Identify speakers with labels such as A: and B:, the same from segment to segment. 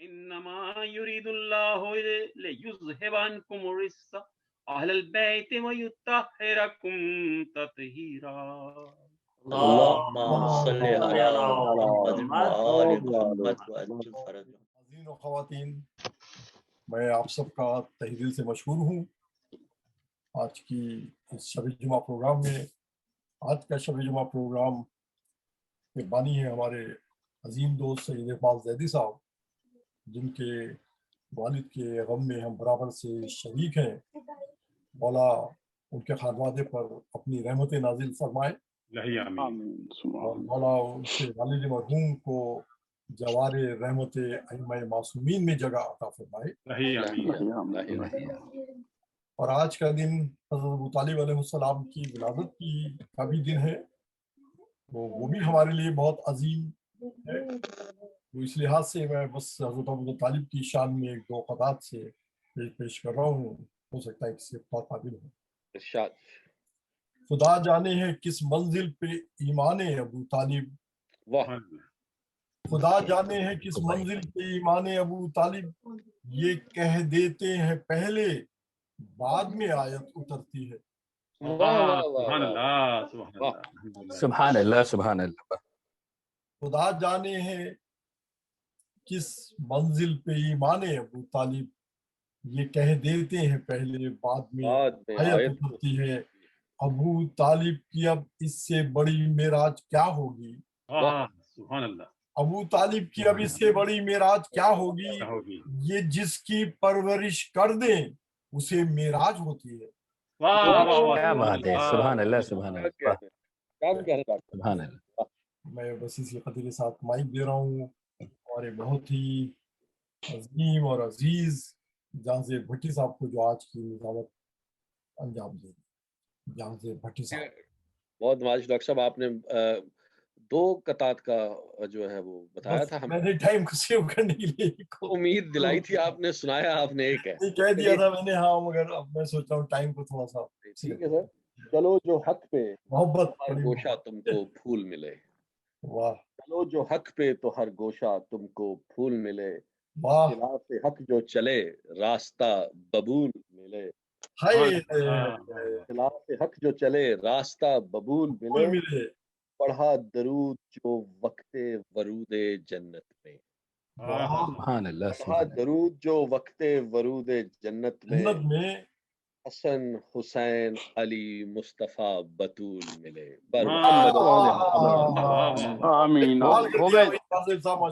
A: انما یرید اللہ لیذهب عنکم الرجس اہل البیت ویطہرکم تطہیرا.
B: اللهم صل على محمد وآل محمد وعجل فرجهم.
C: حضرین و خواتین، میں آپ سب کا تہ دل سے مشکور ہوں آج کی اس شب جمعہ پروگرام میں. آج کا شب جمعہ پروگرام کے بانی ہیں ہمارے عظیم دوست سید اقبال زیدی صاحب، جن کے والد کے غم میں ہم برابر سے شریک ہیں. مولا ان کے خانوادے پر اپنی رحمت نازل فرمائے، اور مولا ان کے والد مرحوم کو جوار رحمت ائمہ معصومین میں جگہ عطا فرمائے. اور آج کا دن حضرت ابو طالب علیہ السلام کی ولادت کا بھی دن ہے، وہ بھی ہمارے لیے بہت عظیم ہے. تو اس لحاظ سے میں بس حضرت ابو طالب کی شان میں ایک دو قطعات سے پیش کر رہا ہوں، ہو سکتا ہے کسی بہت قابل ہو. خدا جانے ہے کس منزل پہ ایمان ابو طالب، خدا جانے ہے کس منزل پہ ایمان ابو طالب، یہ کہہ دیتے ہیں پہلے بعد میں آیت اترتی ہے.
D: سبحان اللہ سبحان اللہ.
C: خدا جانے ہے کس منزل پہ ایمان ابو طالب، یہ کہہ دیتے ہیں پہلے بعد میں آیت اترتی ہے. ابو طالب کی اب اس سے بڑی معراج کیا ہوگی،
A: سبحان اللہ.
C: ابو طالب کی اب اس سے بڑی معراج کیا ہوگی، یہ جس کی پرورش کر دیں اسے معراج ہوتی ہے.
D: کیا بات ہے، سبحان اللہ سبحان اللہ سبحان اللہ.
C: میں بس اسی قدر کے ساتھ مائک دے رہا ہوں ہمارے بہت ہی عظیم اور عزیز جہاں بھٹی صاحب کو، جو آج کی نظامت انجام دیں گے. جہاں بھٹی صاحب.
E: بہت معاش ڈاکٹر صاحب، آپ نے دو قطعات کا جو ہے وہ بتایا تھا.
C: میں نے ٹائم کو سیو کرنے کے لیے
E: امید دلائی تھی، آپ نے سنایا، آپ نے ایک ہے
C: کہہ دیا تھا میں نے. ہاں مگر اب میں سوچ رہا ہوں ٹائم کو تھوڑا سا.
E: ٹھیک ہے سر. چلو جو حق پہ
C: محبت
E: ہر گوشہ تم کو پھول ملے.
C: واہ.
E: چلو جو حق پہ تو ہر گوشہ تم کو پھول ملے.
C: واہ.
E: خلاف حق جو چلے راستہ ببول ملے. خلاف حق جو چلے راستہ ببول ملے. پڑھا درود جو وقت ورود جنت میں.
D: سبحان اللہ
E: پڑھا درود جو وقت ورود جنت میں. حسن حسین علی مصطفیٰ بطول ملے.
F: آمین. ہو گئے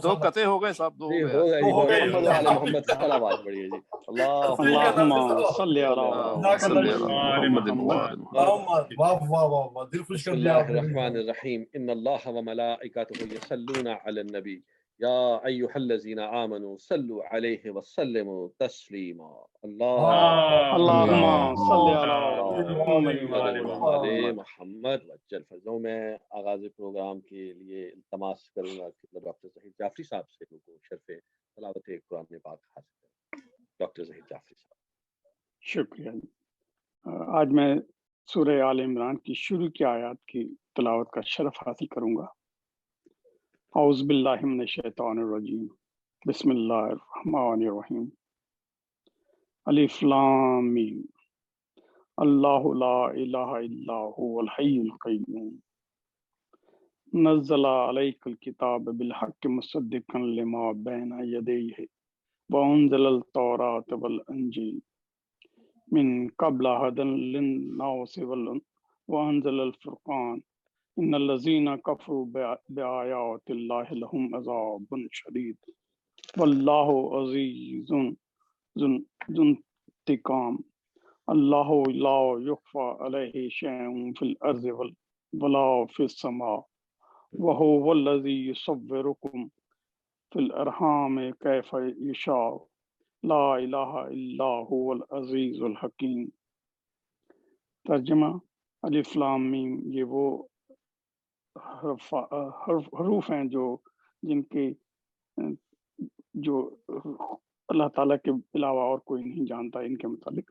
F: دو قطعے، ہو گئے صاحب، دو ہو گئے.
E: محمد آواز بڑھیے جی.
F: اللہم صلی علی محمد.
C: واہ واہ واہ، دل خوش کر دیا.
E: بسم اللہ الرحمن الرحیم. ان اللہ وملائکتہ یصلون علی النبی یا ایھا الذین آمنوا صلوا علیہ وسلموا تسلیما.
F: اللہم صلی علی
E: محمد وجل فرزوں. میں آغاز پروگرام کے لیے التماس کروں گا کہ ڈاکٹر ظہیر جعفری صاحب سے کو شرف تلاوت قرآن پاک حاصل کریں. ڈاکٹر ظہیر جعفری صاحب.
F: شکریہ. آج میں سورہ آل عمران کی شروع کی آیات کی تلاوت کا شرف حاصل کروں گا. اعوذ باللہ من الشیطان الرجیم. بسم اللہ الرحمن الرحیم. الف لام میم. اللہ لا الہ الا هو الحی القیوم نزل علیک الکتاب بالحق مصدقا لما بین یدیہ وانزل التوراۃ والانجیل من قبل هدى للناس وانزل الفرقان ان الذين كفروا بآيات الله لهم عذاب شديد والله عزيز ذو انتقام. اللہ لا يخفى عليه شيء في الارض ولا في السماء وهو الذي يصوركم في الارحام كيف يشاء لا الہ الا هو العزیز الحکیم. ترجمہ. الف لام میم یہ وہ حروف ہیں جن کے جو اللہ تعالیٰ کے علاوہ اور کوئی نہیں جانتا ان کے متعلق.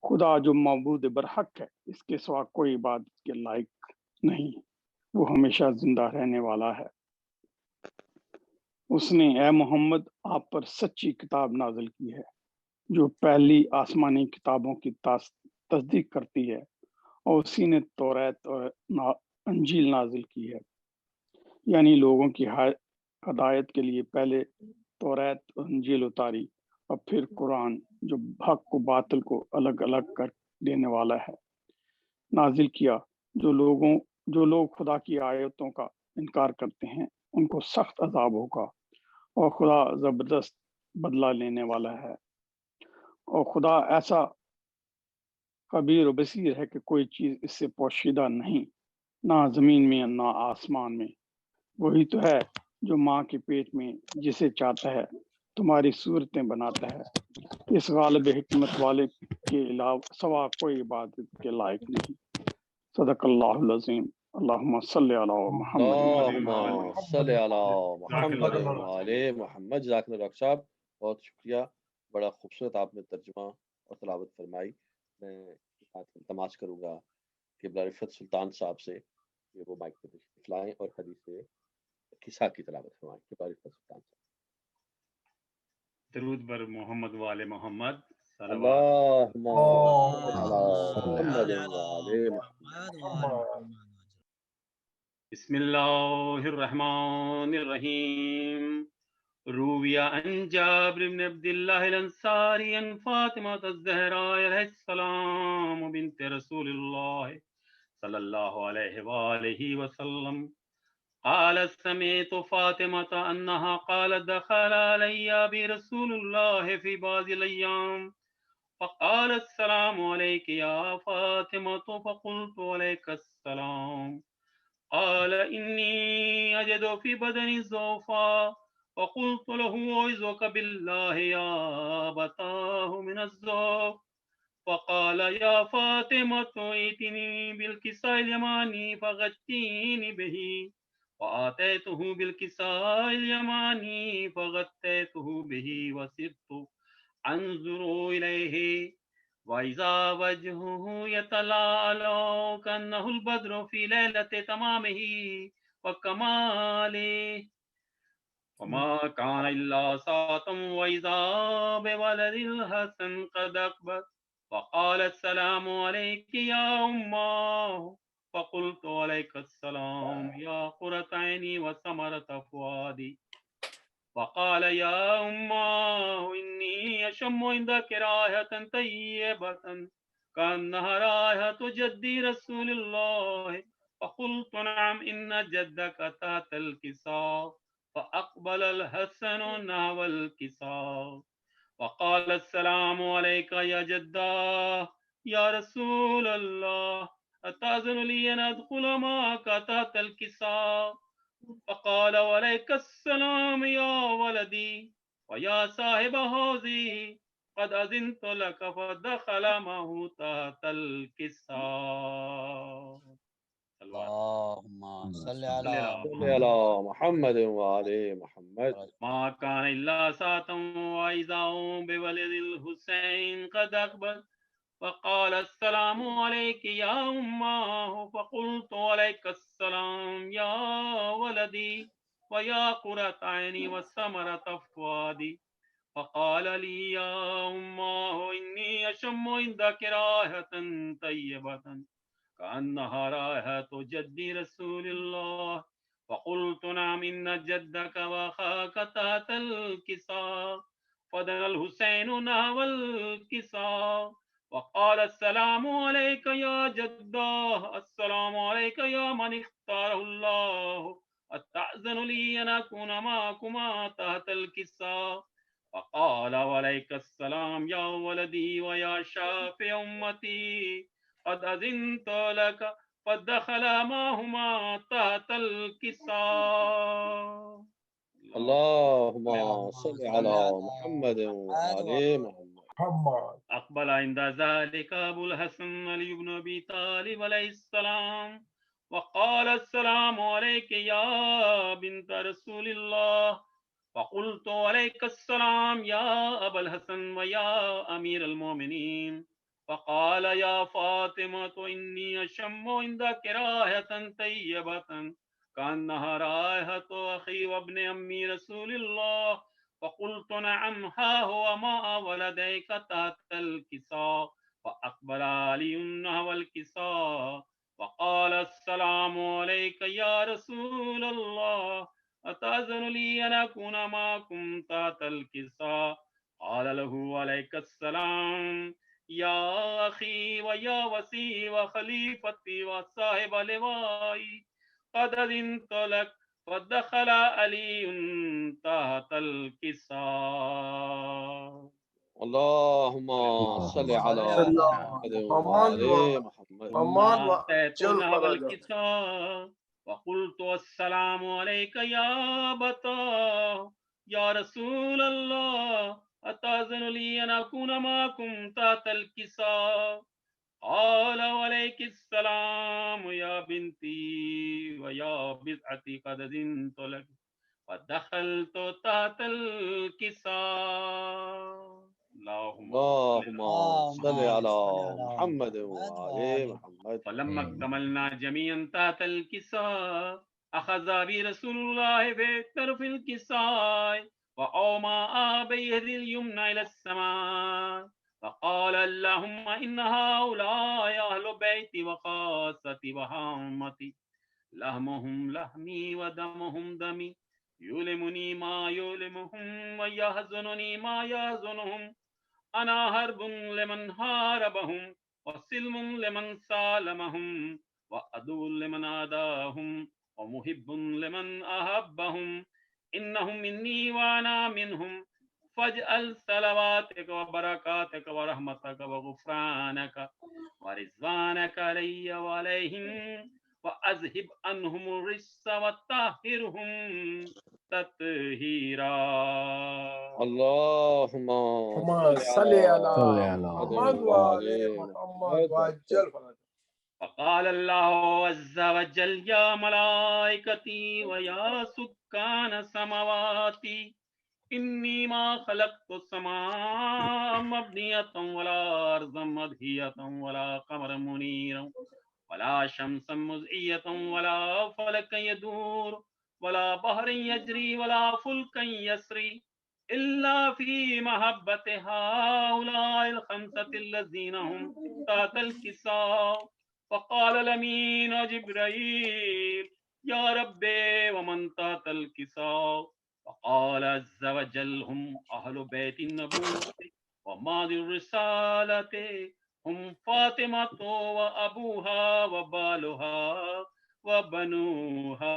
F: خدا جو معبود برحق ہے، اس کے سوا کوئی عبادت کے لائق نہیں، وہ ہمیشہ زندہ رہنے والا ہے. اس نے اے محمد آپ پر سچی کتاب نازل کی ہے جو پہلی آسمانی کتابوں کی تصدیق کرتی ہے، اور اسی نے توریت اور انجیل نازل کی ہے، یعنی لوگوں کی ہدایت کے لیے پہلے توریت اور انجیل اتاری اور پھر قرآن جو حق کو باطل کو الگ الگ کر دینے والا ہے نازل کیا۔ جو لوگ خدا کی آیتوں کا انکار کرتے ہیں ان کو سخت عذاب ہوگا، اور خدا زبردست بدلہ لینے والا ہے، اور خدا ایسا خبیر و بصیر ہے کہ کوئی چیز اس سے پوشیدہ نہیں، نہ زمین میں نہ آسمان میں۔ وہی تو ہے جو ماں کے پیٹ میں جسے چاہتا ہے تمہاری صورتیں بناتا ہے، اس غالب حکمت والے کے علاوہ سوا کوئی عبادت کے لائق نہیں۔ صدق اللہ العظیم۔ اللہم صلی علی محمد۔
E: اللہم صلی علی محمد وعلی محمد۔ جزاک اللہ ڈاکٹر صاحب، بہت شکریہ، بڑا خوبصورت آپ نے ترجمہ اور تلاوت فرمائی۔ میں التماس کروں گا کہ قبلہ رفعت سلطان صاحب سے کہ وہ مائک پہ تشریف لائیں اور حدیث قصہ کی تلاوت فرمائیں۔ قبلہ رفعت سلطان صاحب۔
A: درود بر محمد وآل محمد، صلوات۔
E: اللہم
C: صلی
E: صلی علی محمد وعلی محمد۔
A: بسم اللہ الرحمن الرحیم۔ روی عن جابر بن عبد اللہ الانصاری عن فاطمہ الزہراء علیہ السلام بنت رسول اللہ صلی اللہ علیہ وآلہ وسلم قالت سمعت فاطمة أنها قالت دخل علي أبي رسول الله في بعض الأيام فقال السلام عليك يا فاطمة فقلت عليك السلام قال إني أجد في بدني ضعفا فقلت له أعوذك بالله يا أبتاه من الضعف فقال يا فاطمة ائتني بالكساء اليماني فغطيني به فآتيته بالكساء اليماني فغطيته به وسرت أنظر إليه وإذا وجهه يتلألأ كأنه البدر في ليلة تمامه وكماله وما كان إلا ساعة وإذا بولد الحسن قد أقبل فقال السلام عليك يا أماه فقلت عليك السلام يا قرة عيني وثمرة فؤادي فقال يا أماه إني أشم عندك رائحة طيبة كأنها رائحة جدي رسول الله فقلت نعم إن جدك تحت الكساء فأقبل الحسن نحو الكساء وقال السلام عليك يا جداه يا رسول الله أتأذن لي أن أدخل معك تحت الكساء فقال وعليك السلام يا ولدي ويا صاحب هذه قد أذنت لك فدخل معه تحت الكساء.
B: اللهم صل على
E: صلی علی محمد وعلی محمد۔
A: ما كان إلا ساعة وإذا هم بولد الحسين قد أقبل فقال السلام عليك يا أماه فقلت عليك السلام يا ولدي ويا قرة عيني وثمرة فؤادي فقال لي يا أماه إني أشم عندك رائحة طيبة كأنها رائحة جدي رسول الله فقلت نعم إن جدك وأخاك تحت الكساء فدنا الحسين نحو الكساء وقال السلام عليك يا جداه السلام عليك يا من اختاره الله أتأذن لي أن أكون معكما تحت الكساء فقال وعليك السلام يا ولدي ويا شافع أمتي قد أذنت لك فدخل معهما تحت الكساء.
E: اللہم صلی علی محمد وعلی محمد۔
C: محمد
A: أقبل عند ذلك أبو الحسن علي بن أبي طالب عليه السلام وقال السلام عليك يا بنت رسول الله فقلت عليك السلام يا أبا الحسن ويا أمير المؤمنين فقال يا فاطمة إني أشم عندك رائحة طيبة كأنها رائحة أخي وابن أمي رسول الله. فقلت نعم ها هو ماء ولديك تحت الكساء. فأقبل علي نحو الكساء وقال السلام عليك يا رسول الله، أتأذن لي أن أكون معكم تحت الكساء؟ قال له عليك السلام يا أخي ويا وسي وخليفتي وصاحب لوائي، قد أذنت لك. فدخل علي تحت الكساء.
E: اللهم صل على محمد وعلى محمد.
A: ثم أتيت نحو الكساء وقلت السلام عليك يا أبتاه يا رسول الله، أتأذن لي أن أكون معكم تحت الكساء؟ قال وعليك السلام يا بنتي ويا بضعتي، قد أذنت لك. فدخلت تحت الكساء. اللهم
E: صل على محمد وعلى محمد.
A: فلما اكتملنا جميعا تحت الكساء أخذ بي رسول الله بطرف الكساء وأومأ بيده اليمنى إلى السماء فقال اللهم إن هؤلاء أهل بيتي وخاصتي وهامتي، لحمهم لحمي ودمهم دمي، يؤلمني ما يؤلمهم ويحزنني ما يحزنهم. أنا حرب لمن حاربهم وسلم لمن سالمهم وعدو لمن عاداهم ومحب لمن أحبهم. إنهم مني وأنا منهم، فاجعل صلواتك وبركاتك ورحمتك وغفرانك ورضوانك علي وعليهم، وأذهب عنهم الرجس وطهرهم تطهيرا.
E: اللهم
C: صل على
D: محمد
C: وعلى محمد وعجل فرجه.
A: فقال الله عز وجل يا ملائكتي ويا سكان سماواتي، إني ما خلقت السماء مبنية ولا أرضا مدهية ولا قمرا منيرا ولا شمسا مزئية ولا فلكا يدور ولا بحر يجري ولا فلكا يسري إلا في محبة هؤلاء الخمسة الذين هم تحت الكساء. فقال الأمين جبرائيل يا ربي ومن تحت الكساء؟ فقال عز وجل هم أهل بيت النبوة وماضي الرسالة، هم فاطمة وأبوها وبالها وبنوها.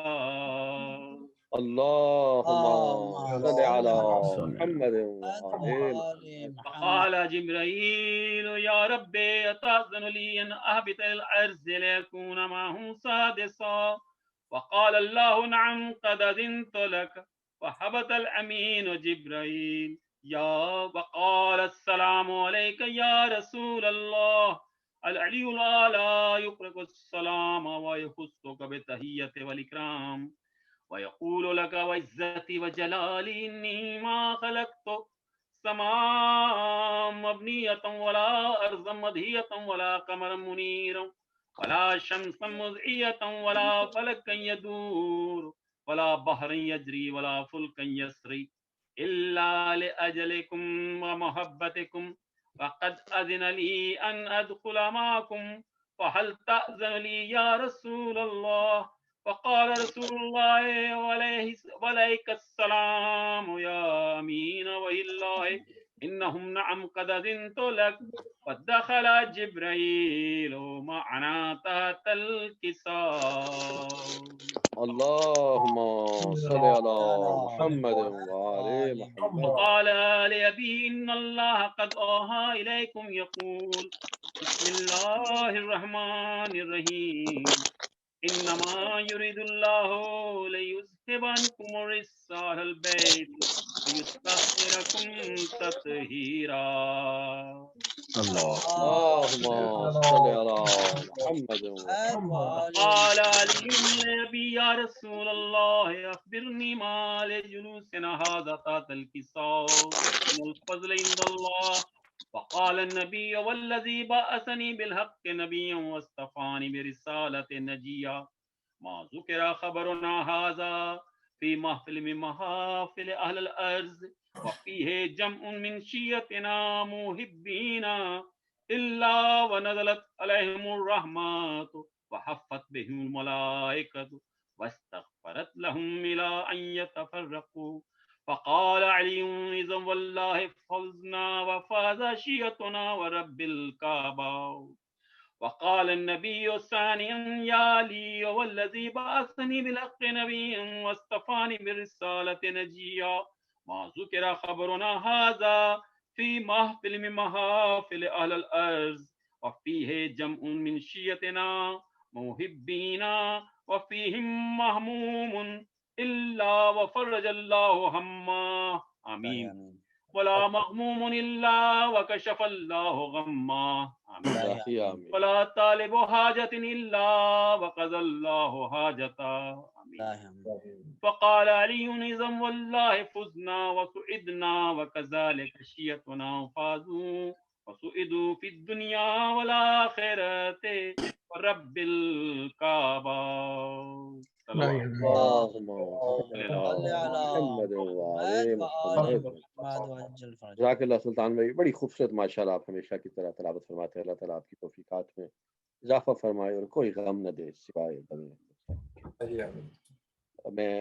E: اللهم صل على محمد وعلى محمد.
A: فقال جبرائيل يا ربي أتأذن لي أن أهبط الأرض ليكون معهم سادسا؟ وقال الله نعم قد أذنت لك. فهبط الأمين جبرائيل وقال السلام عليك يا رسول الله. العلي الأعلى يقرأ السلام ويخصك بالتحية والإكرام ويقول لك وعزتي وجلالي إني ما خلقت سماء مبنية ولا أرضا مدهية ولا قمرا منيرا ولا شمسا مزئية ولا فلكا يدور ولا بحر يجري ولا فلكا يسري إلا لأجلكم ومحبتكم، فقد أذن لي أن أدخل معكم، فهل تأذن لي يا رسول الله؟ فقال رسول الله وعليك السلام يا أمين والله إنهم نعم قد أذنت لك. فدخل جبرائيل معنا تحت الكساء.
E: اللهم صل على محمد وعلى محمد.
A: وقال لأبي إن الله قد أوحى إليكم يقول بسم الله الرحمن الرحيم إنما يريد الله ليذهب عنكم الرجس أهل البيت ويطهركم تطهيرا.
E: اللهم صل على محمد وعلى.
A: قال علي لأبي يا رسول الله أخبرني ما لجلوسنا هذا تحت الكساء من الفضل عند الله. فقال النبي والذي بعثني بالحق نبيا واصطفاني برسالة نجيا ما ذكر خبرنا هذا في محفل من محافل أهل الأرض وفيه جمع من شيتنا محبين إلا ونزلت عليهم الرحمات وحفت بهم الملائكة واستغفرت لهم إلى أن يتفرقوا. فقال علي إذا والله فوزنا وفاز شيتنا ورب الكعبة. وقال النبي ثانيا يا علي والذي بعثني بالحق نبيا واصطفاني بالرسالة نجيا ما ذكر خبرنا هذا في محفل من محافل أهل الأرض وفيه جمع من شيتنا محبين وفيهم مهموم إلا وفرج الله همه آمين ولا مغموم إلا وكشف الله غمه آمين ولا طالب حاجة إلا وقضى الله حاجته آمين. فقال علي إذا والله فزنا وسعدنا وكذلك شيتنا فازوا وسعدوا في الدنيا والآخرة ورب الكعبة.
E: جزاک اللہ سلطان بھائی، بڑی خوبصورت ماشاءاللہ آپ ہمیشہ کی طرح تلاوت فرماتے ہیں. اللہ تعالیٰ آپ کی توفیقات میں اضافہ فرمائے اور کوئی غم نہ دے سوائے غم. میں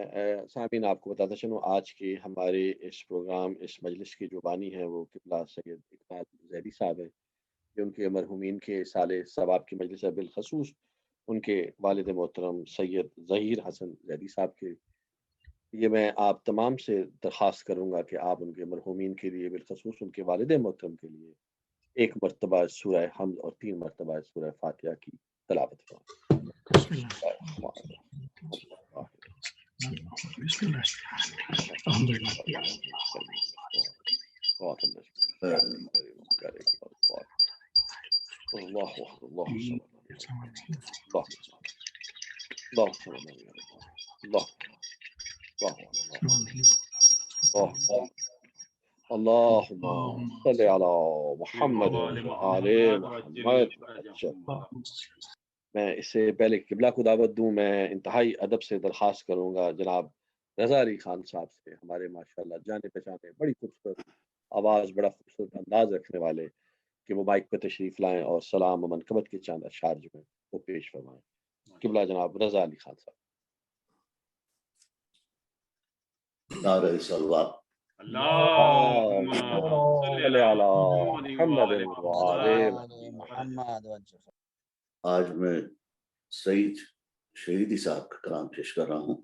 E: سامعین آپ کو بتاتا چلوں آج کی ہمارے اس پروگرام اس مجلس کی جو بانی ہے وہ قبلہ سید اقبال زیدی صاحب ہیں، جو ان کے مرحومین کے سال ثواب کی مجلس ہے، بالخصوص ان کے والد محترم سید ظہیر حسن زیدی صاحب کے. یہ میں آپ تمام سے درخواست کروں گا کہ آپ ان کے مرحومین کے لیے بالخصوص ان کے والد محترم کے لیے ایک مرتبہ سورہ حمد اور 3 مرتبہ سورہ فاتحہ کی تلاوت کریں. اللهم صل على محمد وعلى محمد. میں اس سے پہلے قبلہ کو دعوت دوں، میں انتہائی ادب سے درخواست کروں گا جناب رضا علی خان صاحب سے، ہمارے ماشاءاللہ جانے پہچانے بڑی خوبصورت آواز، بڑا خوبصورت انداز رکھنے والے، کہ وہ مائک پہ تشریف لائیں اور سلام و منقبت کے چاند اشعار جو ہیں وہ پیش فرمائیں. قبلہ جناب رضا علی خان صاحب.
B: نعرہ صلوات.
A: اللهم صل على
B: محمد
A: وعلى
G: محمد.
B: آج میں سعید شہیدی صاحب کا کلام پیش کر رہا ہوں.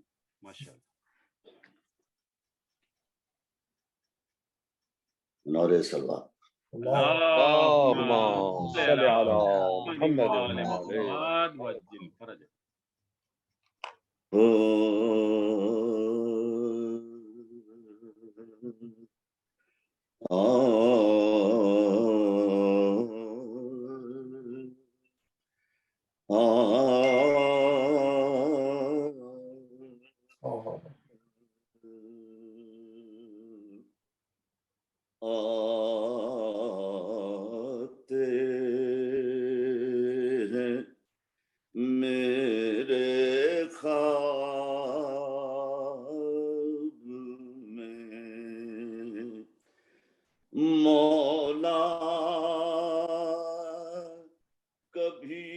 B: نعرہ صلوات.
A: اللهم صل على محمد وعجل فرجه.
B: میرے خواب میں مولا کبھی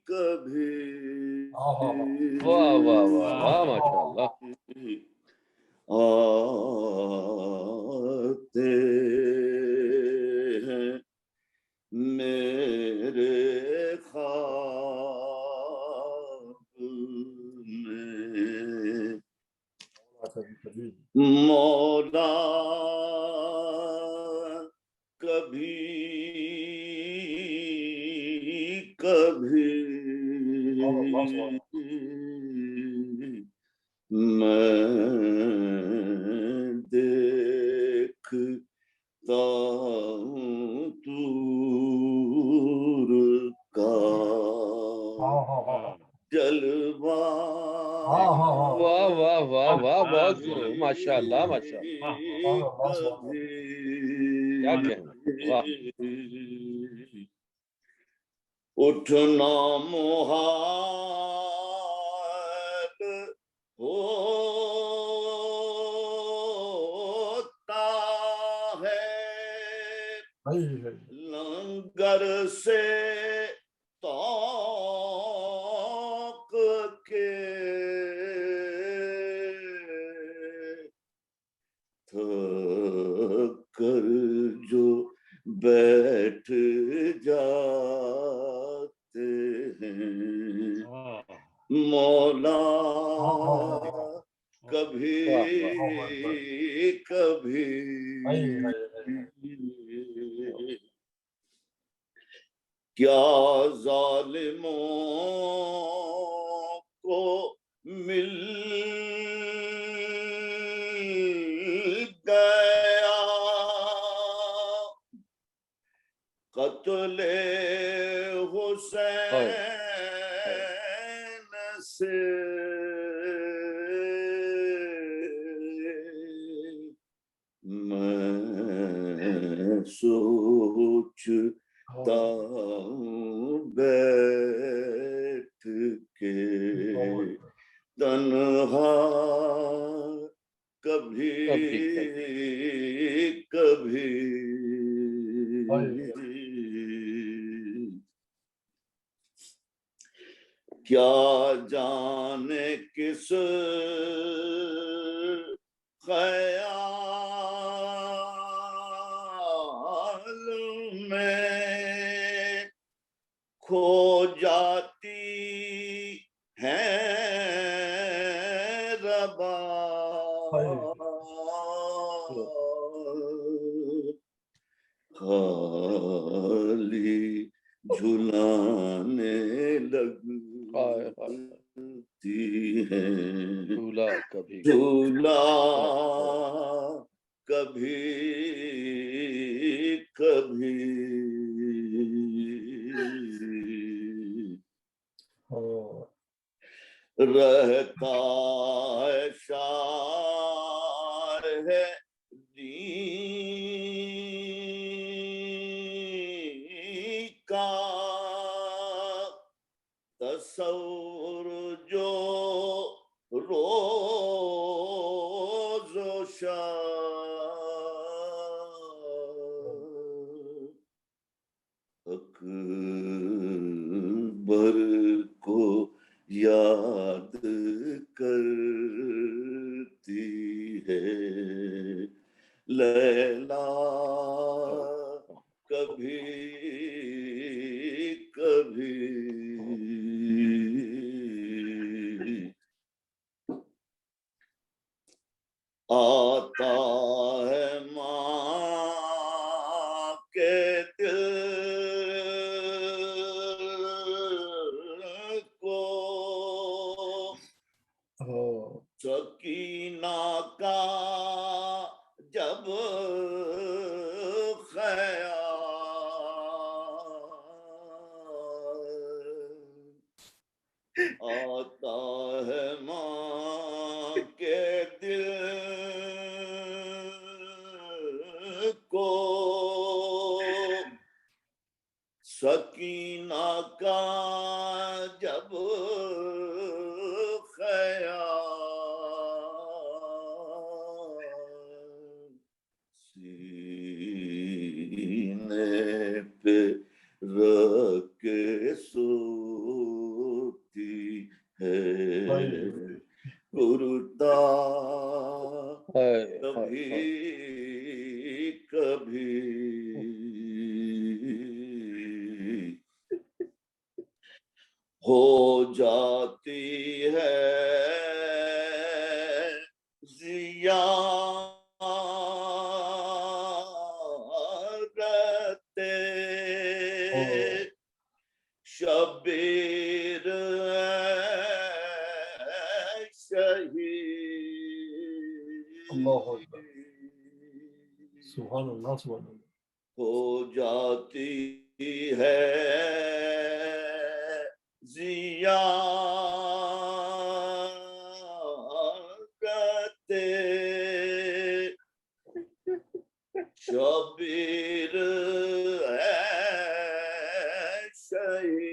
B: کبھی.
E: واہ واہ واہ واہ ماشاءاللہ.
B: آتے ہیں میرے خواب میں مولا کبھی کبھی میں دیکھتا ہوں طور کا جلوہ.
E: واہ واہ واہ واہ بہت ماشاءاللہ ماشاءاللہ. کیا کہنا. واہ
B: اٹھنا محال ہوتا ہے لنگر سے توق کے تھک کر جو بیٹھ جاتے ہیں مولا کبھی کبھی کیا ظالموں کو مل گیا قتل حسین سے میں سوچتا بیٹھ کے تنہا کبھی کبھی کیا جانے کس خیال میں کھو جاتی ہیں ربا خالی جھلانے لگتی ہیں جھولا کبھی کبھی رہتا ہے شاہ کا تصور جو روز و شب اکبر کو یاد کرتی ہے لیلا کبھی کبھی آتا ہے ماں کے دل کو سکینہ کا جب آتا ہے ماں کے دل کو سکینہ کا جب خیال سینے پہ رکھ کے سوتی ہے کرتا کبھی کبھی ہو جاتی ہے زیارت شبیر شہید
C: سبحان اللہ سبحان اللہ
B: ہو جاتی ہے زیارت شبیر ہے شہید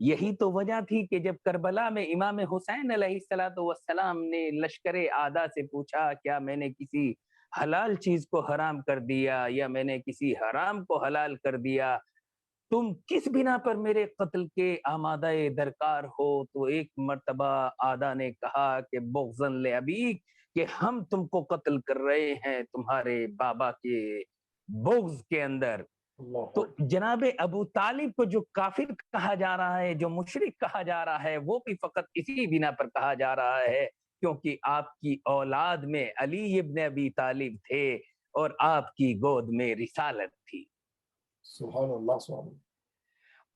D: یہی تو وجہ تھی کہ جب کربلا میں امام حسین علیہ السلام نے لشکر اعداء سے پوچھا کیا میں نے کسی حلال چیز کو حرام کر دیا یا میں نے کسی حرام کو حلال کر دیا، تم کس بنا پر میرے قتل کے آمادہ درکار ہو؟ تو ایک مرتبہ آدھا نے کہا کہ بغضن لابیک، کہ ہم تم کو قتل کر رہے ہیں تمہارے بابا کے بغض کے اندر۔ تو جناب ابو طالب کو جو کافر کہا جا رہا ہے، جو مشرک کہا جا رہا ہے، وہ بھی فقط اسی بنا پر کہا جا رہا ہے کیونکہ آپ کی اولاد میں علی ابن ابی طالب تھے اور آپ کی گود میں رسالت تھی۔
C: سبحان اللہ سبحان اللہ۔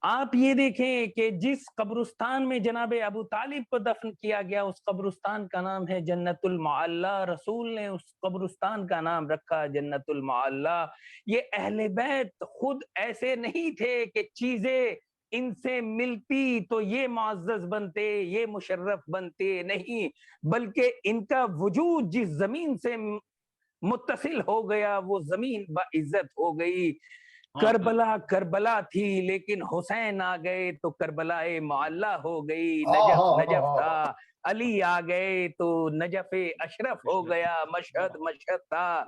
D: آپ یہ دیکھیں کہ جس قبرستان میں جناب ابو طالب کو دفن کیا گیا اس قبرستان کا نام ہے جنت المعلا، رسول نے اس قبرستان کا نام رکھا جنت المعلا۔ یہ اہل بیت خود ایسے نہیں تھے کہ چیزیں ان سے ملتی تو یہ معزز بنتے، یہ مشرف بنتے، نہیں، بلکہ ان کا وجود جس زمین سے متصل ہو گیا وہ زمین باعزت ہو گئی۔ کربلا کربلا تھی لیکن حسین آ گئے تو کربلا معلا ہو گئی، نجف نجف تھا، علی آ گئے تو نجف اشرف ہو گیا، مشہد مشہد تھا،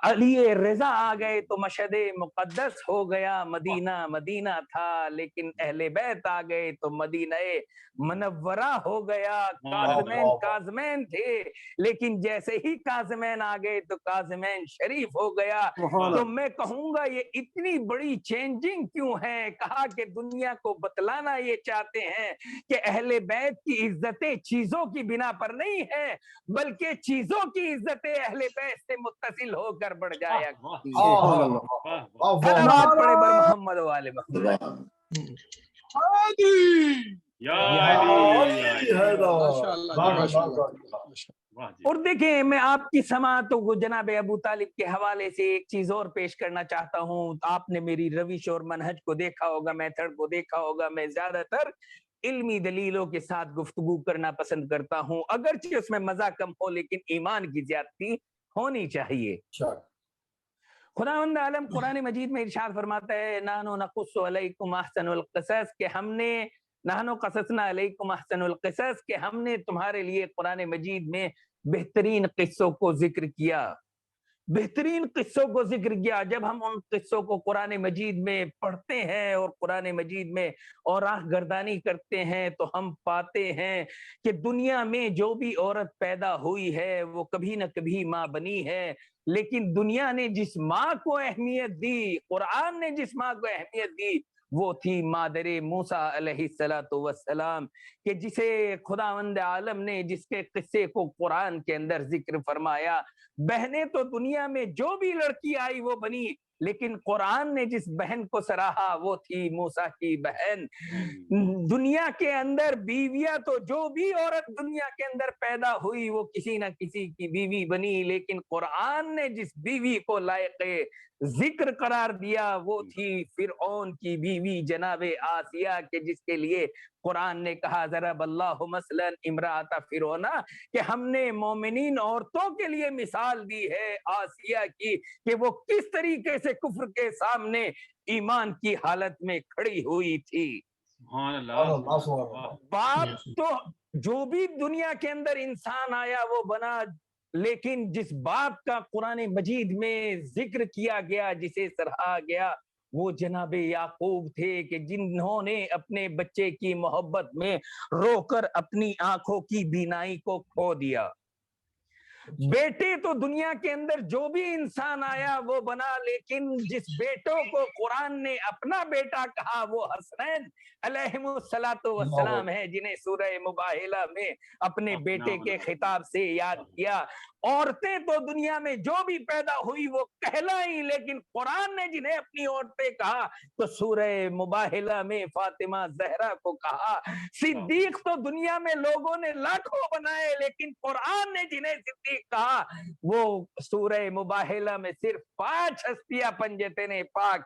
D: علی رضا آ گئے تو مشہد مقدس ہو گیا، مدینہ مدینہ تھا، لیکن اہل بیت آ گئے تو مدینہ منورہ ہو گیا۔ کاظمین کاظمین تھے لیکن جیسے ہی کاظمین آ گئے تو کاظمین شریف ہو گیا۔ تو میں کہوں گا یہ اتنی بڑی چینجنگ کیوں ہے؟ کہا کہ دنیا کو بتلانا یہ چاہتے ہیں کہ اہل بیت کی عزتیں چیزوں کی بنا پر نہیں ہے بلکہ چیزوں کی عزتیں اہل بیت سے متصل ہو کر بڑھ جایا کرتی ہیں۔ صلوات پڑھے بر محمد و آل محمد۔ اور دیکھیں میں آپ کی سماعتوں کو جناب ابو طالب کے حوالے سے ایک چیز اور پیش کرنا چاہتا ہوں۔ آپ نے میری روش اور منہج کو دیکھا ہوگا، میتھڈ کو دیکھا ہوگا، میں زیادہ تر علمی دلیلوں کے ساتھ گفتگو کرنا پسند کرتا ہوں، اگرچہ اس میں مزہ کم ہو لیکن ایمان کی زیادتی ہونی چاہیے۔ خداوند عالم قرآن مجید میں ارشاد فرماتا ہے نحن نقص علیکم احسن القصص، کہ ہم نے نحن قصصنا علیکم احسن القصص، کہ ہم نے تمہارے لیے قرآن مجید میں بہترین قصوں کو ذکر کیا، بہترین قصوں کو ذکر کیا۔ جب ہم ان قصوں کو قرآن مجید میں پڑھتے ہیں اور قرآن مجید میں اور راہ گردانی کرتے ہیں تو ہم پاتے ہیں کہ دنیا میں جو بھی عورت پیدا ہوئی ہے وہ کبھی نہ کبھی ماں بنی ہے، لیکن دنیا نے جس ماں کو اہمیت دی، قرآن نے جس ماں کو اہمیت دی وہ تھی مادر موسیٰ علیہ السلام، کہ جسے خداوند عالم نے جس کے قصے کو قرآن کے اندر ذکر فرمایا۔ بہنیں تو دنیا میں جو بھی لڑکی آئی وہ بنی، لیکن قرآن نے جس بہن کو سراہا وہ تھی موسیٰ کی بہن۔ دنیا کے اندر بیویاں تو جو بھی عورت دنیا کے اندر پیدا ہوئی وہ کسی نہ کسی کی بیوی بنی، لیکن قرآن نے جس بیوی کو لائق ذکر قرار دیا وہ تھی فرعون کی بیوی جناب آسیہ، کہ جس کے لیے قرآن نے کہا ضرب اللہ مثلا امرأۃ فرعون، کہ ہم نے مومنین عورتوں کے لیے مثال دی ہے آسیہ کی کہ وہ کس طریقے سے کفر کے سامنے ایمان کی حالت میں کھڑی ہوئی تھی۔ باپ تو جو بھی دنیا کے اندر انسان آیا وہ بنا، لیکن جس باپ کا قرآن مجید میں ذکر کیا گیا، جسے سراہا گیا، وہ جناب یعقوب تھے، کہ جنہوں نے اپنے بچے کی محبت میں رو کر اپنی آنکھوں کی بینائی کو کھو دیا۔ بیٹے تو دنیا کے اندر جو بھی انسان آیا وہ بنا، لیکن جس بیٹوں کو قرآن نے اپنا بیٹا کہا وہ حسنین علیہم السلام ہے، جنہیں سورہ مباہلہ میں اپنے بیٹے کے خطاب سے یاد کیا۔ عورتیں تو دنیا میں جو بھی پیدا ہوئی وہ کہلائی، لیکن قرآن نے جنہیں اپنی عورتیں کہا تو سورہ مباہلہ میں فاطمہ زہرا کو کہا۔ صدیق تو دنیا میں لوگوں نے لاکھوں بنائے، لیکن قرآن نے جنہیں صدیق کہا وہ سورہ مباہلہ میں صرف 5 ہستیاں پنجتن پاک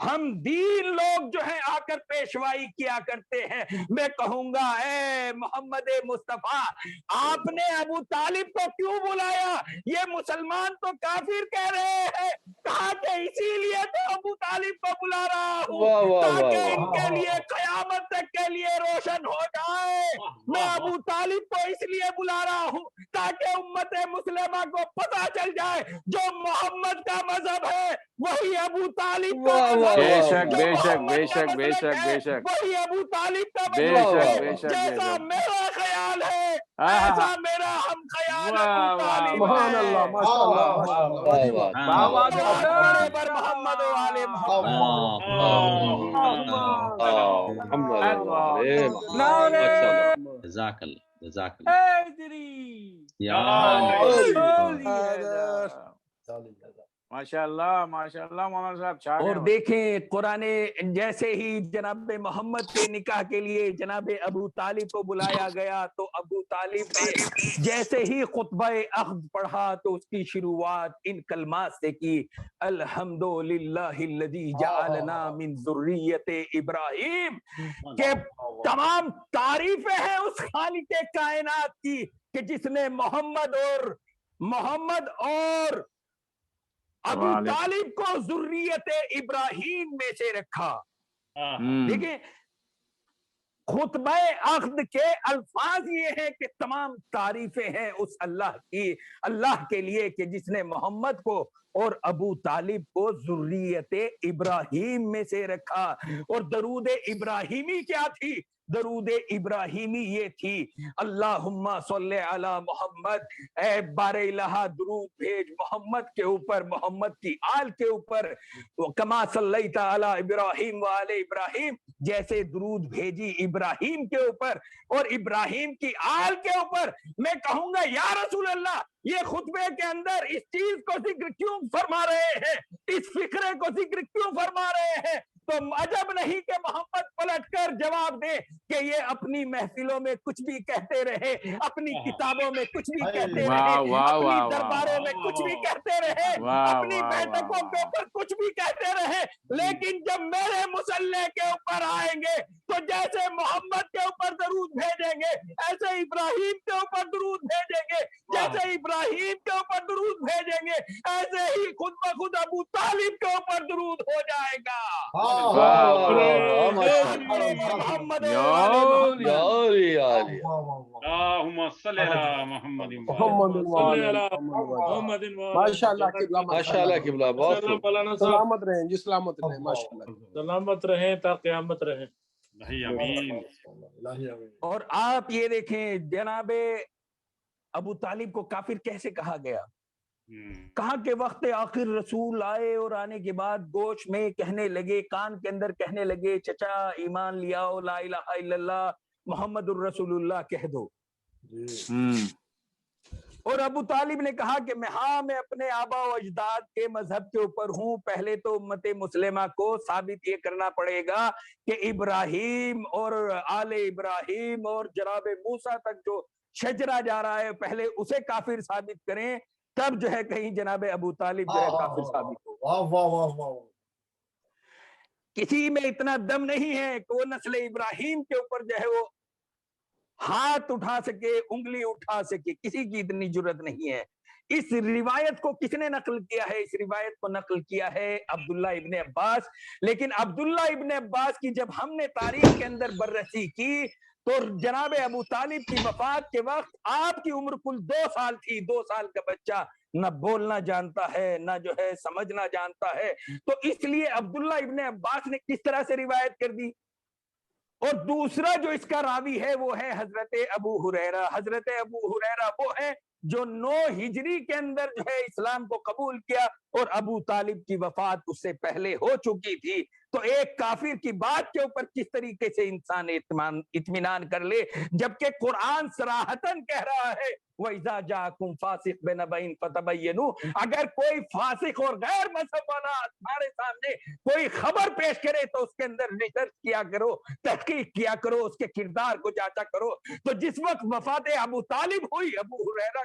D: ہم دین لوگ جو ہے آ کر پیشوائی کیا کرتے ہیں. میں کہوں گا اے محمد مصطفیٰ آپ نے ابو طالب کو کیوں بلایا؟ یہ مسلمان تو کافر کہہ رہے ہیں. کہا کہ اسی لیے تو ابو طالب کو بلا رہا ہوں تاکہ ان کے لیے قیامت تک کے لیے روشن ہو جائے. میں ابو طالب کو اس لیے بلا رہا ہوں تاکہ امت مسلمہ کو پتہ چل جائے جو محمد کا مذہب ہے وہی ابو طالب کا مذہب ہے.
G: بے شک
D: جو
G: بے شک
D: محمد
G: بے
D: کا
G: شک بے
D: مسلک
G: شک
D: ہے
G: بے شک
D: وہی ابو طالب کا
G: بے
D: مذہب
G: شک
D: ہے.
G: بے شک بے
D: جیسا
G: شک.
D: میرا خیال ہے
G: ہاں
D: ایسا
G: ہاں
D: میرا ہم خیال
G: واہ
D: ابو
G: واہ
D: طالب
C: سبحان
D: ہے.
C: اللہ ماشاء اللہ ماشاء اللہ واہ جی واہ
G: بابا
D: نعرہ پڑے بر محمد و آل محمد.
H: جزاک اللہ جزاک اللہ یا
G: ماشاء اللہ مولانا صاحب چھا
D: اور
G: گئے.
D: دیکھیں قرآن جیسے ہی جناب محمد کے نکاح کے لیے جناب ابو طالب کو بلایا گیا تو ابو طالب نے جیسے ہی خطبہ عقد پڑھا تو اس کی شروعات ان کلمات سے کی الحمدللہ الذی جعلنا من ذریت ابراہیم. کہ تمام تعریفیں ہیں اس خالق کائنات کی کہ جس نے محمد اور ابو طالب کو ذریت ابراہیم میں سے رکھا. دیکھیں خطبہ عقد کے الفاظ یہ ہیں کہ تمام تعریفیں ہیں اس اللہ کے لیے کہ جس نے محمد کو اور ابو طالب کو ذریت ابراہیم میں سے رکھا. اور درود ابراہیمی کیا تھی؟ درود ابراہیمی یہ تھی اللہم صلی علی محمد، اے بار الہ درود بھیج محمد کے اوپر، محمد کی آل کے اوپر، کما صلیت علی ابراہیم وآل ابراہیم، جیسے درود بھیجی ابراہیم کے اوپر اور ابراہیم کی آل کے اوپر. میں کہوں گا یا رسول اللہ یہ خطبے کے اندر اس چیز کو ذکر کیوں فرما رہے ہیں، اس فکرے کو ذکر کیوں فرما رہے ہیں؟ تو عجب نہیں کہ محمد پلٹ کر جواب دے کہ یہ اپنی محفلوں میں کچھ بھی کہتے رہے، اپنی کتابوں میں کچھ بھی کہتے رہے، اپنی درباروں میں کچھ بھی کہتے رہے، اپنی بیٹھکوں کے اوپر کچھ بھی کہتے رہے، لیکن جب میرے مصلح کے اوپر آئیں گے تو جیسے محمد کے اوپر درود بھیجیں گے ایسے ابراہیم کے اوپر درود بھیجیں گے، جیسے ابراہیم کے اوپر درود بھیجیں گے ایسے ہی خود بخود ابو طالب کے اوپر درود ہو جائے گا. محمد
A: اللہم صلی علی محمد
C: ماشاء اللہ
E: قبلہ بہت
C: سلامت رہیں جی، سلامت رہیں ماشاء اللہ،
I: سلامت رہیں تا قیامت رہیں.
D: اور آپ یہ دیکھیں جناب ابو طالب کو کافر کیسے کہا گیا؟ کہاں کہ وقت آخر رسول آئے اور آنے کے بعد گوش میں کہنے لگے، کان کے اندر کہنے لگے چچا ایمان لیاؤ، لا الہ الا اللہ محمد الرسول اللہ کہہ دو. اور ابو طالب نے کہا کہ میں اپنے آبا و اجداد کے مذہب کے اوپر ہوں. پہلے تو امت مسلمہ کو ثابت یہ کرنا پڑے گا کہ ابراہیم اور آل ابراہیم اور جناب موسیٰ تک جو شجرہ جا رہا ہے پہلے اسے کافر ثابت کریں، تب جو ہے کہیں جناب ابو طالب جو ہے کافر ثابت ہو. کسی میں اتنا دم نہیں ہے کہ وہ نسل ابراہیم کے اوپر جو ہے وہ ہاتھ اٹھا سکے، انگلی اٹھا سکے، کسی کی اتنی جرت نہیں ہے. اس روایت کو کس نے نقل کیا ہے؟ اس روایت کو نقل کیا ہے عبداللہ ابن عباس. لیکن عبداللہ ابن عباس کی جب ہم نے تاریخ کے اندر بررسی کی تو جناب ابو طالب کی وفات کے وقت آپ کی عمر کل 2 سال تھی. 2 سال کا بچہ نہ بولنا جانتا ہے نہ جو ہے سمجھنا جانتا ہے. تو اس لیے عبداللہ ابن عباس نے کس طرح سے روایت کر دی. اور دوسرا جو اس کا راوی ہے وہ ہے حضرت ابو ہریرہ. حضرت ابو ہریرہ وہ ہے جو 9 ہجری کے اندر جو ہے اسلام کو قبول کیا اور ابو طالب کی وفات اس سے پہلے ہو چکی تھی. تو ایک کافر کی بات کے اوپر کس طریقے سے انسان اطمینان کر لے، جبکہ قرآن صراحتاً کہہ رہا ہے وَإِذَا جَاءَكُمْ فَاسِقٌ بِنَبَإٍ فَتَبَيَّنُوا. اگر کوئی فاسق اور غیر مذہب والا تمہارے سامنے کوئی خبر پیش کرے تو اس کے اندر ریسرچ کیا کرو، تحقیق کیا کرو، اس کے کردار کو جانچا کرو. تو جس وقت وفات ابو طالب ہوئی ابو ہریرہ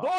J: 2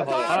J: 7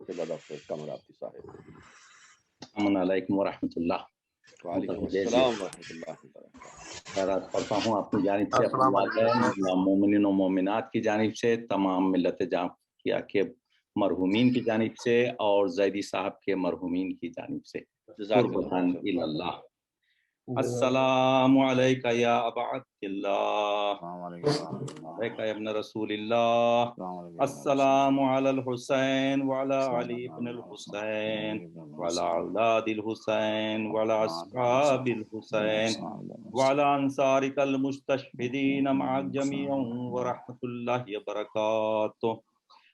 E: ڈاکٹر قمر آبدی صاحب۔
H: السلام علیکم ورحمۃ اللہ۔
E: وعلیکم السلام ورحمۃ اللہ وبرکاتہ۔
H: خیرات کرتا ہوں اپنی جانب سے، اپنے والدین مومنین و مومنات کی جانب سے، تمام ملت جعفریہ کے مرحومین کی جانب سے، اور زیدی صاحب کے مرحومین کی جانب سے۔ قربتاً الی اللہ۔ السلام علیکہ یا ابا عبد اللہ، علیکہ یا ابن رسول اللہ، السلام علی الحسین وعلی علی ابن الحسین وعلی اولاد الحسین وعلی اصحاب الحسین وعلی انصارک المستشہدین مع جمیع ورحمۃ اللہ وبرکاتہ۔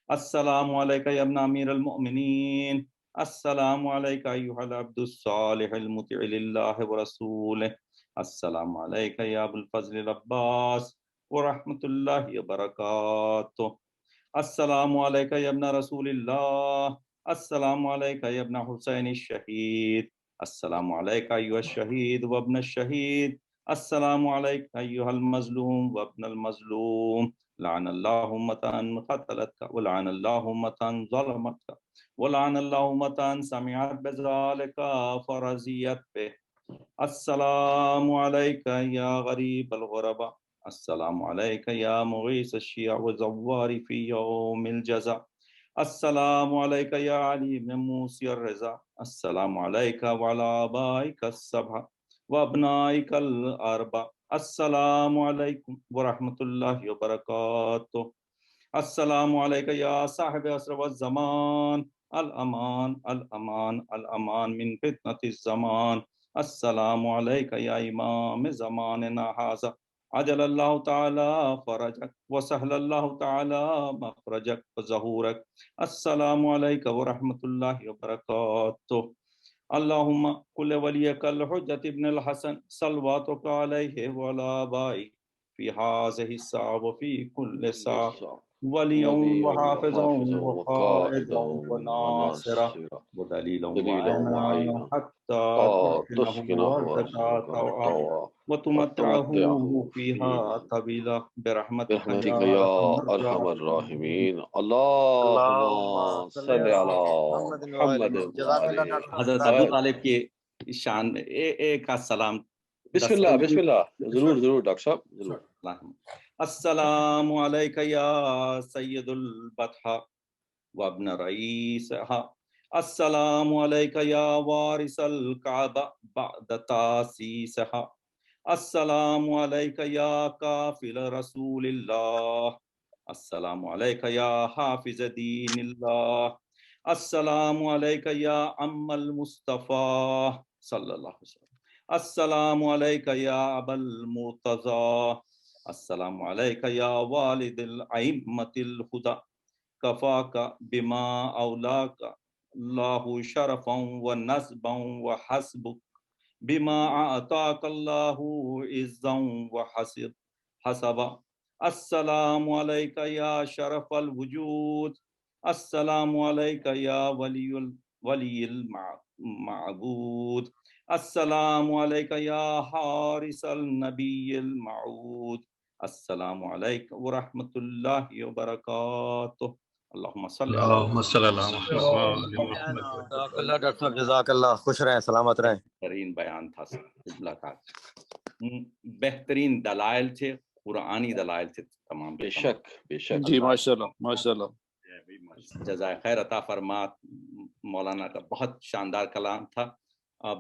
H: السلام علیکہ یا ابن امیر المؤمنین، السلام علیکہ ایھا العبد الصالح المطیع للہ ورسولہ، السلام علیکہ یا ابو الفضل العباس ورحمۃ اللہ وبرکاتہ۔ السلام علیکہ یا ابن رسول اللہ، السلام علیکہ یا ابن حسین الشہید، السلام علیکہ ایھا الشہید وابن الشہید، السلام علیکہ ایھا المظلوم وابن المظلوم، لعن اللہ امتان قتلتک ولعن اللہ امتان ظلمتک ولعن اللہ امتان سمعت بذلک فرضیت بہ۔ السلام علیکہ یا غریب الغرباء، السلام علیکہ یا مغیث الشیع وزوار فی یوم الجزا، السلام علیکہ یا علی بن موسی الرضا، السلام علیکہ وعلی آبائک السبع وابنائک الاربع، السلام علیکم ورحمۃ اللہ وبرکاتہ۔ السلام علیکہ یا صاحب عصر والزمان، الامان الامان الامان من فتنة الزمان، السلام علیکہ یا امام زماننا ھذا، عجل اللہ تعالی فرجک وسہل اللہ تعالی مخرجک وظہورک، السلام علیکہ ورحمۃ اللہ وبرکاتہ۔ اللہم کل ولیک الحجۃ ابن الحسن صلواتک علیہ وعلی آبائہ فی ھذہ الساعۃ وفی کل ساعۃ، ولیًا وحافظا وقائدا وناصرا ودلیلا وعینا حتی تسکنہ ارضک وتمتعہ فیہا طویلا برحمتک
E: یا ارحم الراحمین۔ اللہم صلی علی محمد۔
H: حضرت ابو طالب کی شان میں ایک کا سلام۔
E: بسم اللہ بسم اللہ، ضرور ضرور ڈاکٹر صاحب ضرور۔
H: السلام علیکہ یا سید البطحاء وابن رئیسہا، السلام علیکہ یا وارث الکعبہ بعد تاسیسہا، السلام علیکہ یا کافل رسول اللہ، السلام علیکہ یا حافظ دین اللہ، السلام علیکہ یا عم المصطفیٰ صلی اللہ علیہ وسلم، السلام علیکہ یا ابا المرتضی، السلام علیکہ یا والد الائمۃ الہدی، کفاک بما اولاک اللہ شرفا و نسبا و حسبک بما اعطاک اللہ عزا و حسبا، السلام علیکہ یا شرف الوجود، السلام علیکہ یا ولی المعبود، السلام علیکہ یا حارس النبی الموعود، السلام علیکم ورحمۃ اللہ وبرکاتہ۔ اللہم صلی
K: اللہ ڈاکٹر صاحب، جزاک اللہ، خوش رہیں، سلامت رہیں۔
H: بہترین بیان تھا، بہترین دلائل تھے، قرآنی دلائل تھے تمام۔
E: بے شک بے شک
G: جی ماشاء اللہ ماشاء اللہ،
H: جزائے خیر عطا فرما۔ مولانا کا بہت شاندار کلام تھا،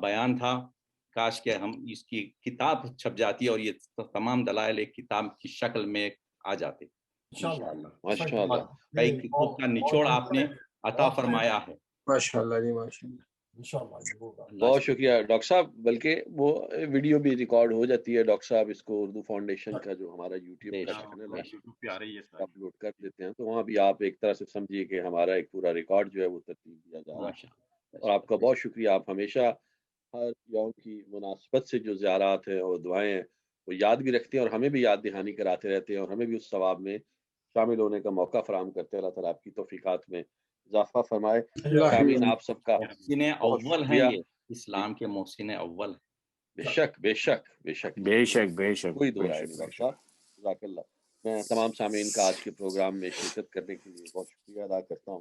H: بیان تھا، کاش کہ ہم اس کی کتاب چھپ جاتی اور یہ تمام دلائل ایک کتاب کی شکل میں آ جاتے انشاءاللہ۔
E: ماشاءاللہ،
H: کئی کتب کا نچوڑ آپ نے عطا فرمایا ہے۔
L: ماشاءاللہ جی ماشاءاللہ،
E: بہت شکریہ ڈاکٹر صاحب۔ بلکہ وہ ویڈیو بھی ریکارڈ ہو جاتی ہے ڈاکٹر صاحب، اس کو اردو فاؤنڈیشن کا جو ہمارا یوٹیوب کا چینل ہے اپلوڈ کر دیتے ہیں، تو وہاں بھی آپ ایک طرح سے سمجھیے کہ ہمارا ایک پورا ریکارڈ جو ہے وہ ترتیب دیا جا رہا ہے۔ اور آپ کا بہت شکریہ، آپ ہمیشہ ہر یوم کی مناسبت سے جو زیارات ہیں اور دعائیں ہیں وہ یاد بھی رکھتے ہیں، اور ہمیں بھی یاد دہانی کراتے رہتے ہیں، اور ہمیں بھی اس ثواب میں شامل ہونے کا موقع فراہم کرتے ہیں۔ اللہ تعالیٰ آپ کی توفیقات میں اضافہ فرمائے۔ آمین۔ آپ سب کا
H: محسن اول ہیں، یہ اسلام کے محسن اول ہیں۔
E: بے شک بے شک بے شک
G: بے شک بے شک،
E: کوئی دو رائے نہیں ڈاکٹر صاحب، جزاک اللہ۔ میں تمام سامعین کا آج کے پروگرام میں شرکت کرنے کے لیے بہت شکریہ ادا کرتا ہوں۔